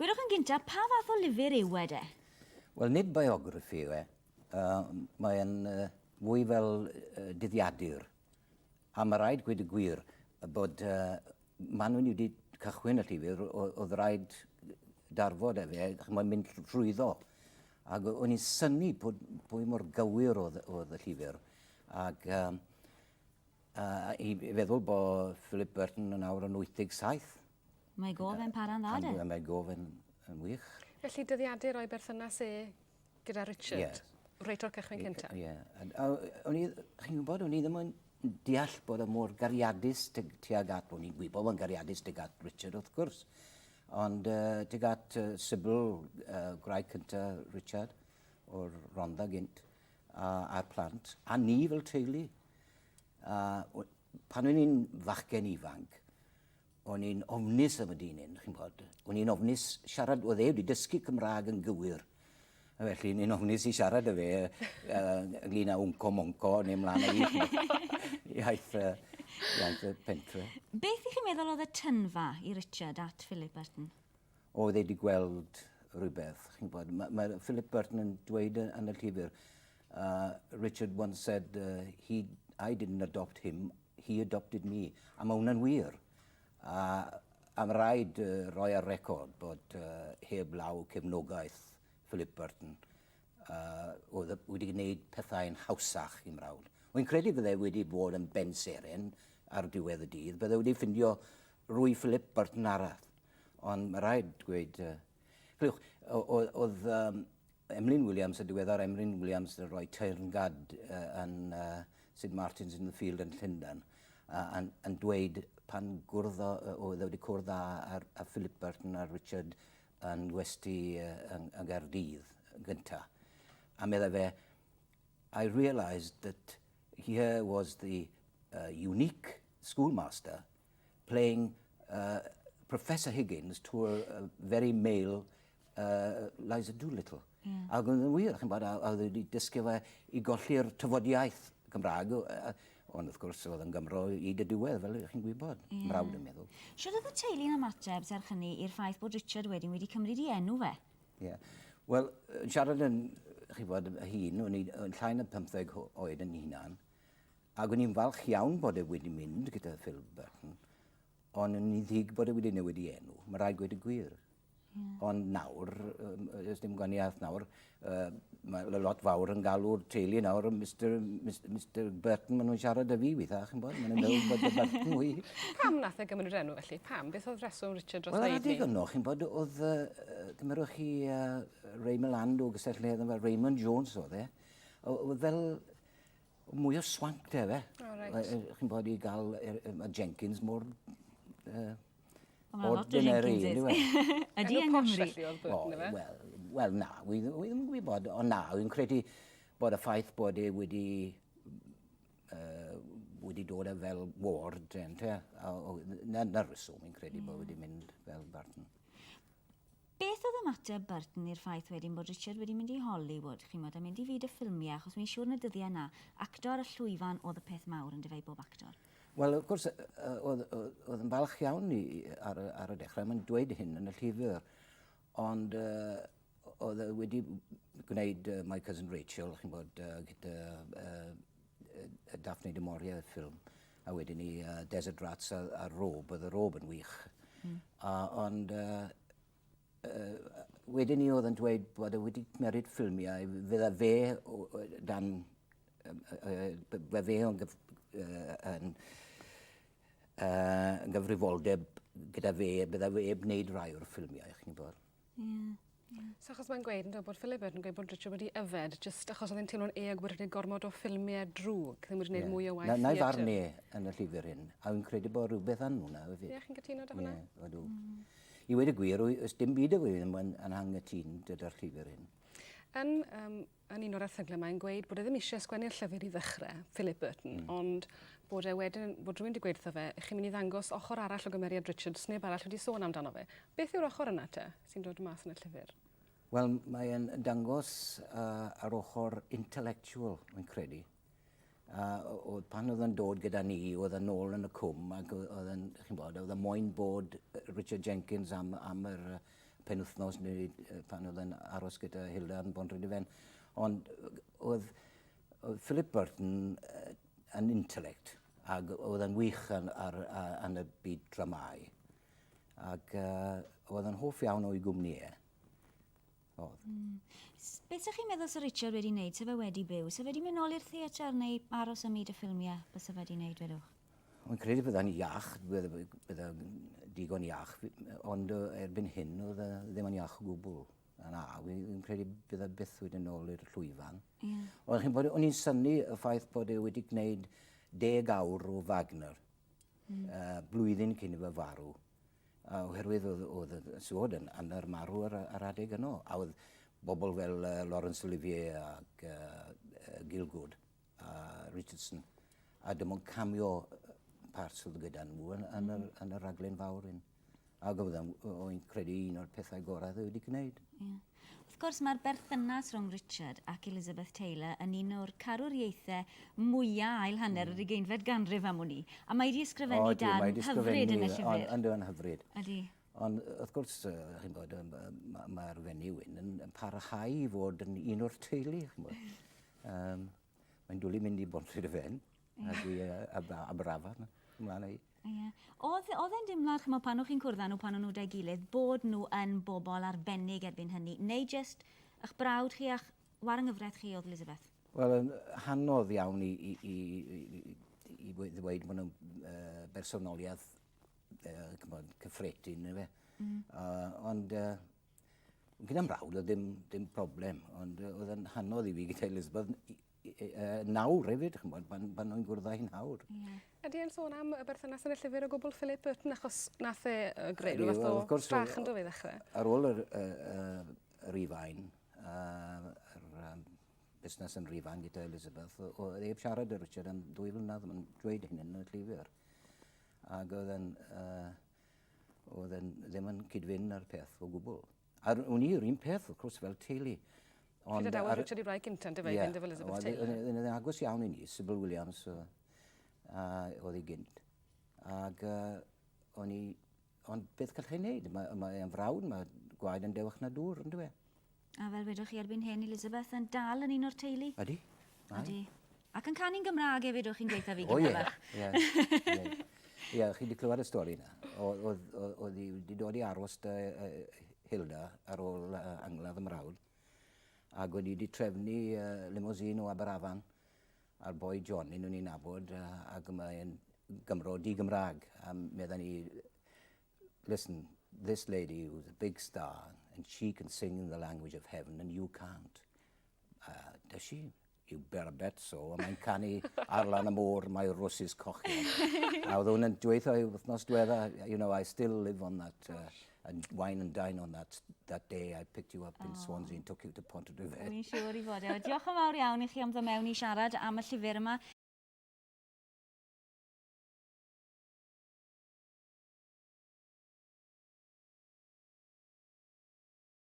Gwydwch yn gyntaf, pa fath o lyfr yw e? Wel, nid biography yw e. Mae'n fwy fel dyddiadur. A mae rhaid gweud y gwir bod man wedi cychwyn y llyfr, oedd rhaid darfod fe, mae'n mynd rhwyddo. Ac o'n i'n synnu pwy mor gywir oedd y llyfr. Ac i feddwl bod Philip Burton yn awr yn 87. Mae gofyn para'n dda, de? Mae gofyn yn wych. Felly dyddiadur o'i berthynas gyda Richard? Reit o'r cychwyn cyntaf? Ie. Chi'n gwybod, o'n i ddim yn deall bod y mor gariadus tuag at, o'n i'n gwybod yn gariadus tuag at Richard wrth gwrs. Ond tuag at Sybil, graig cyntaf Richard, o'r Rhondda gynt, a'r plant, a ni fel teulu. Pan o'n i'n fachgen ifanc, o'n i'n ofnus am y dyn chi'n bod. O'n i'n ofnus siarad, oedd wedi dysgu Cymraeg yn gywir. Felly, ni'n ofnus i siarad y fe, ynglyn â wncom monco, neu mlaen â iaith y pentre. Beth i chi'n meddwl oedd y tynfa i Richard at Philip Burton? Oedd wedi gweld rhywbeth, chi'n bod. Mae Philip Burton yn dweud yn y llyfr, Richard once said, I didn't adopt him, he adopted me. A mae hwnna'n wir. Am rhaid rhoi ar record bod heb law cefnogaeth Philip Burton oedd wedi gwneud pethau'n hawsach i mrawd. Wy'n credu bydde wedi bod yn benseren ar diwedd y dydd, bydde wedi ffindio rwy Philip Burton arall. Ond mae rhaid dweud... Oedd Emlyn Williams, y diweddar Emlyn Williams, yn rhoi teyrngad yn St Martin's in the Field yn Llundain, yn dweud pan oedd wedi cwrdd â Philip Burton a Richard yn gwesti yn Gaerdydd gyntaf. A meddai fe, I realised that here was the unique schoolmaster playing Professor Higgins to a very male Liza Doolittle. Ac oedd yn wir, chi'n bod, oedd wedi dysgu fe i golli'r tyfodiaeth Gymraeg, ond wrth gwrs oedd yn Gymro i dy diwedd, fel chi'n gwybod, mrawd yn meddwl. Siwr oedd y teulu'n ymateb serch hynny i'r ffaith bod Richard wedyn wedi cymryd i enw fe? Ie. Wel, siarad yn, chi'n bod, hun, o'n llai na 15 oed yn hunan, ac o'n i'n falch iawn bod e wedi mynd gyda Philip Burton, ond o'n i'n ddig bod e wedi newid i enw. Mae rhaid gweud y gwir. Ond nawr, ys dim gwaniaeth nawr, mae lot fawr yn galw'r teulu nawr, Mr Burton, maen nhw'n siarad â fi weithiau, chi'n bod? Maen nhw'n meddwl bod y Burton mwy. Pam nath e gymryd enw felly? Pam? Beth oedd reswm Richard dros Wel, oed adeg yno, chi'n bod, oedd, gymrydwch chi Raymond Land o gysylltiad efo Raymond Jones oedd e. Oedd fel mwy o swank te fe. Chi'n bod i gael Jenkins mor... ordinary, Ydy yng Nghymru? Wel, na, wi ddim yn gwybod, ond na, wy'n credu bod y ffaith bod e wedi dod â fel ward, na'r ryswm, wy'n credu bod wedi mynd fel Burton. Beth oedd ymateb Burton i'r ffaith wedyn bod Richard wedi mynd i Hollywood, chi'n modd, a mynd i fyd y ffilmiau, achos mi'n siŵr yn y dyddiau yna, actor y llwyfan oedd y peth mawr yn dyfeu bob actor? Wel, wrth gwrs, oedd yn falch iawn ar y dechrau, mae'n dweud hyn yn y llyfr, ond oedd wedi gwneud My Cousin Rachel, chi'n bod, gyda Daphne du Maurier ffilm, a wedyn ni Desert Rats a Rob, oedd y Rob yn wych. Ond wedyn ni oedd yn dweud bod wedi cymryd ffilmiau, fydda fe dan... fe yn gyfrifoldeb gyda fe, bydda fe wneud rai o'r ffilmiau, chi'n bod. So achos mae'n gweud yn dod bod Philip Burton yn gweud bod Richard wedi yfed, jyst achos oedd e'n teimlo'n eag bod wedi gormod o ffilmiau drwg, ddim wedi gwneud mwy o waith theatr. Na i farn yn y llyfr hyn, a wy'n credu bod rhywbeth yn hwnna. Ie, chi'n cytuno da hwnna? Ie, ydw. I wedi gwir, ys dim byd o ddim yn anghytun gyda'r llyfr hyn. Yn un o'r erthyglau mae'n gweud bod e ddim eisiau sgwennu'r llyfr i ddechrau, Philip Burton, ond bod e wedyn, bod rhywun wedi gweud wrtho fe, chi'n mynd i ddangos ochr arall o gymeriad Richard, sneb arall wedi sôn amdano fe. Beth yw'r ochr yna te, sy'n dod mas yn y llyfr? Wel, mae'n dangos ar ochr intellectual, mae'n credu. Pan oedd yn dod gyda ni, oedd yn ôl yn y cwm, ac oedd yn moyn bod Richard Jenkins am yr penwythnos neu pan oedd yn aros gyda Hilda yn Bonrhydyfen. Ond oedd Philip Burton yn intellect, ac oedd yn wych yn y byd dramau. Ac oedd yn hoff iawn o'i gwmnïau. Beth ydych chi'n meddwl sy'n Richard wedi wneud, sef fe wedi byw? Sef wedi mynd nôl i'r theatr neu aros am myd y ffilmiau bys e wedi wneud, wedwch? Mae'n credu bydda'n iach, bydda'n digon iach, ond erbyn hyn oedd ddim yn iach o gwbl. Fi'n credu bydda byth wedi nôl i'r llwyfan. Ond chi'n bod, o'n i'n synnu y ffaith bod e wedi gwneud 10 awr o Wagner, blwyddyn cyn i fe farw. Oherwydd oedd y swod yn yr marw ar adeg yno. A oedd bobl fel Laurence Olivier ac Gielgud a Richardson. A dim ond cameo parts oedd gyda nhw yn y raglen fawr un. Ac o'n credu un o'r pethau gorau wedi gwneud. Wrth gwrs, mae'r berthynas rhwng Richard ac Elizabeth Taylor yn un o'r carwriaethau mwyaf ail hanner yr 20fed ganrif am hwnni. A mae wedi ysgrifennu dan hyfryd yn y llyfr. Yn hyfryd. Ydy. Ond wrth gwrs, chi'n bod, mae'r fenyw yn parhau i fod yn un o'r teulu. Mae'n dwlu mynd i Bonrhydyfen a Brafan ymlaen â'i. Oedd e'n dimlad chymod pan o'ch chi'n cwrdd â nhw pan o'n nhw da'i gilydd bod nhw yn bobl arbennig erbyn hynny, neu jyst eich brawd chi a'ch waranghyfraith chi oedd Elizabeth? Wel, yn hanodd iawn i ddweud bod nhw'n bersonoliaeth cyffredin, neu fe. Ond gyda'n brawd oedd dim problem, ond oedd yn hanodd i fi gyda Elizabeth nawr hefyd, pan o'n gwrdd â hi'n nawr. Ydy e'n sôn am y berthynas yn y llyfr o gwbl Philip Burton, achos nath e greu rhyw fath o strach yn dod i ddechrau? Ar ôl yr Rifain, yr busnes yn Rifain gyda Elizabeth, oedd e'n siarad â Richard am 2 flynedd, mae'n dweud hyn yn y llyfr. Ac oedd e'n ddim yn cydfyn ar peth o gwbl. A o'n i'r un peth, wrth gwrs, fel teulu. Gyda dawel Richard i brau gynta, dy fe gyda Elizabeth Taylor? Oedd e'n agos iawn i ni, Sybil Williams oedd ei gynt. Ac ond beth gall chi'n neud? Mae'n frawd, mae gwaed yn dewch na dŵr, yn dwi? A fel wedwch chi erbyn hyn, Elizabeth yn dal yn un o'r teulu? Ydy. Ac yn canu'n Gymraeg hefyd o'ch chi'n gweithio fi gyda fe? Ie, chi wedi clywed y stori yna. Oedd hi wedi dod i aros dy Hilda ar ôl angladd y mrawd. Ac wedi trefnu limousine o Aberafan a'r boi Johnny nhw'n ni'n nabod ac mae'n Gymro di-Gymraeg. A meddwn ni, listen, this lady who's a big star and she can sing in the language of heaven and you can't. Does she? You better bet so. A mae'n canu ar lan y môr, mae'r rwsys cochio. A oedd hwn yn dweithio i wythnos diwedda, you know, I still live on that and wine and dine on that day I picked you up in Swansea and took you to Pontrhydyfen. Wi'n siŵr i fod e. Diolch yn fawr iawn i chi am ddod mewn i siarad am y llyfr yma.